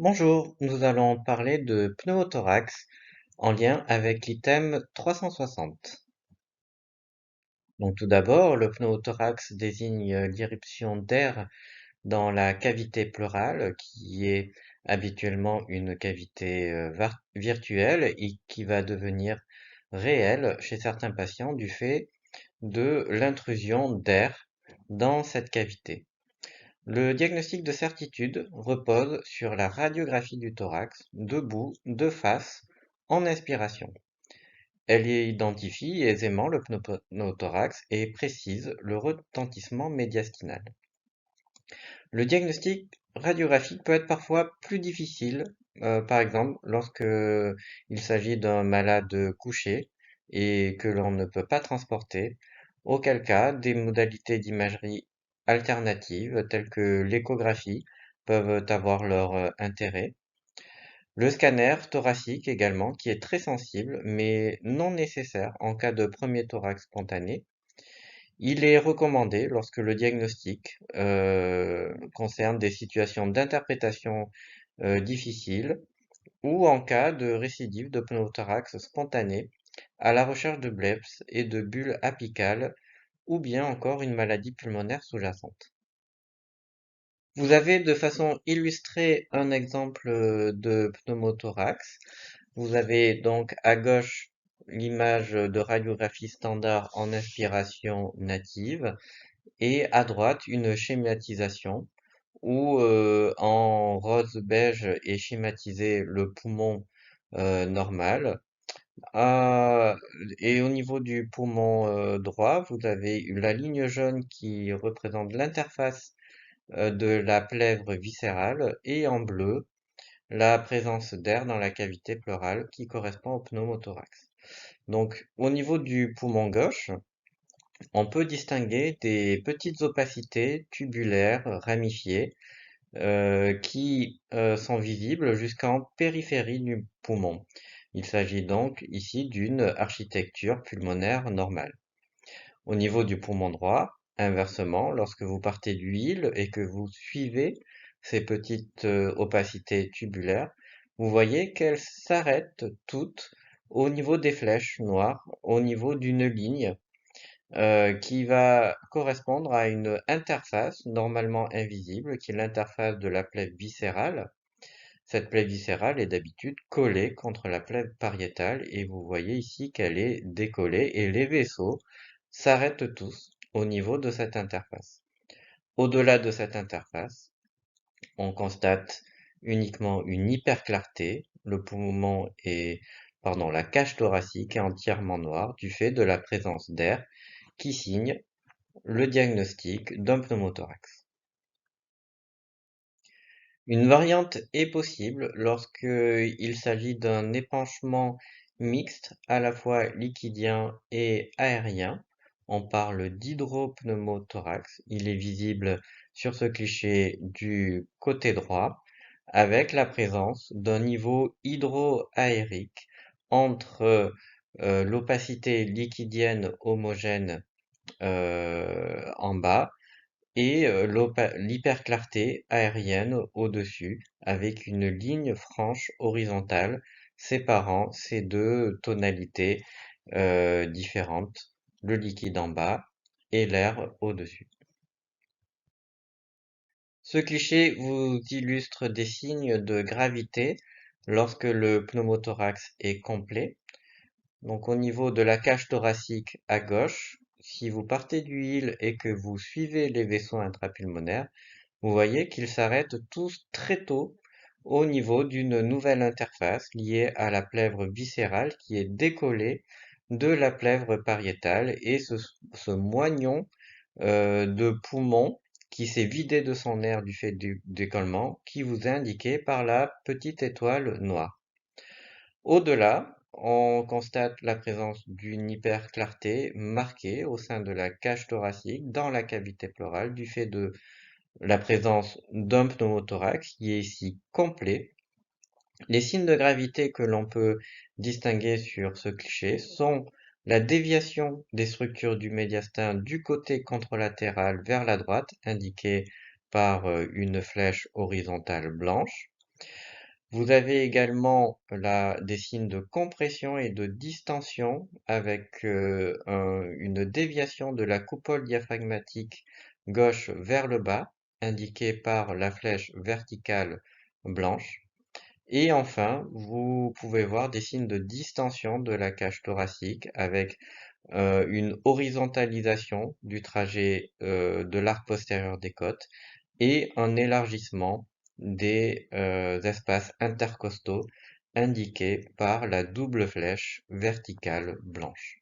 Bonjour, nous allons parler de pneumothorax en lien avec l'item 360. Donc tout d'abord, le pneumothorax désigne l'irruption d'air dans la cavité pleurale qui est habituellement une cavité virtuelle et qui va devenir réelle chez certains patients du fait de l'intrusion d'air dans cette cavité. Le diagnostic de certitude repose sur la radiographie du thorax, debout, de face, en inspiration. Elle identifie aisément le pneumothorax et précise le retentissement médiastinal. Le diagnostic radiographique peut être parfois plus difficile, par exemple lorsque il s'agit d'un malade couché et que l'on ne peut pas transporter, auquel cas des modalités d'imagerie alternatives telles que l'échographie peuvent avoir leur intérêt. Le scanner thoracique également, qui est très sensible mais non nécessaire en cas de premier thorax spontané. Il est recommandé lorsque le diagnostic concerne des situations d'interprétation difficiles ou en cas de récidive de pneumothorax spontané à la recherche de bleps et de bulles apicales ou bien encore une maladie pulmonaire sous-jacente. Vous avez de façon illustrée un exemple de pneumothorax. Vous avez donc à gauche l'image de radiographie standard en inspiration native et à droite une schématisation où en rose beige est schématisé le poumon normal. Ah, et au niveau du poumon droit, vous avez la ligne jaune qui représente l'interface de la plèvre viscérale et en bleu la présence d'air dans la cavité pleurale qui correspond au pneumothorax. Donc au niveau du poumon gauche, on peut distinguer des petites opacités tubulaires ramifiées qui sont visibles jusqu'en périphérie du poumon. Il s'agit donc ici d'une architecture pulmonaire normale. Au niveau du poumon droit, inversement, lorsque vous partez d'huile et que vous suivez ces petites opacités tubulaires, vous voyez qu'elles s'arrêtent toutes au niveau des flèches noires, au niveau d'une ligne qui va correspondre à une interface normalement invisible, qui est l'interface de la plèvre viscérale. Cette plèvre viscérale est d'habitude collée contre la plèvre pariétale et vous voyez ici qu'elle est décollée et les vaisseaux s'arrêtent tous au niveau de cette interface. Au-delà de cette interface, on constate uniquement une hyperclarté. Le poumon est, pardon, la cage thoracique est entièrement noire du fait de la présence d'air qui signe le diagnostic d'un pneumothorax. Une variante est possible lorsqu'il s'agit d'un épanchement mixte à la fois liquidien et aérien. On parle d'hydropneumothorax. Il est visible sur ce cliché du côté droit avec la présence d'un niveau hydroaérique entre l'opacité liquidienne homogène en bas et l'hyperclarté aérienne au-dessus, avec une ligne franche horizontale séparant ces deux tonalités différentes, le liquide en bas et l'air au-dessus. Ce cliché vous illustre des signes de gravité lorsque le pneumothorax est complet. Donc au niveau de la cage thoracique à gauche, si vous partez du hile et que vous suivez les vaisseaux intrapulmonaires, vous voyez qu'ils s'arrêtent tous très tôt au niveau d'une nouvelle interface liée à la plèvre viscérale qui est décollée de la plèvre pariétale et ce moignon de poumon qui s'est vidé de son air du fait du décollement qui vous est indiqué par la petite étoile noire. Au-delà, on constate la présence d'une hyperclarté marquée au sein de la cage thoracique dans la cavité pleurale du fait de la présence d'un pneumothorax qui est ici complet. Les signes de gravité que l'on peut distinguer sur ce cliché sont la déviation des structures du médiastin du côté contralatéral vers la droite, indiquée par une flèche horizontale blanche, Vous avez également des signes de compression et de distension avec une déviation de la coupole diaphragmatique gauche vers le bas, indiquée par la flèche verticale blanche. Et enfin, vous pouvez voir des signes de distension de la cage thoracique avec une horizontalisation du trajet de l'arc postérieur des côtes et un élargissement des espaces intercostaux indiqués par la double flèche verticale blanche.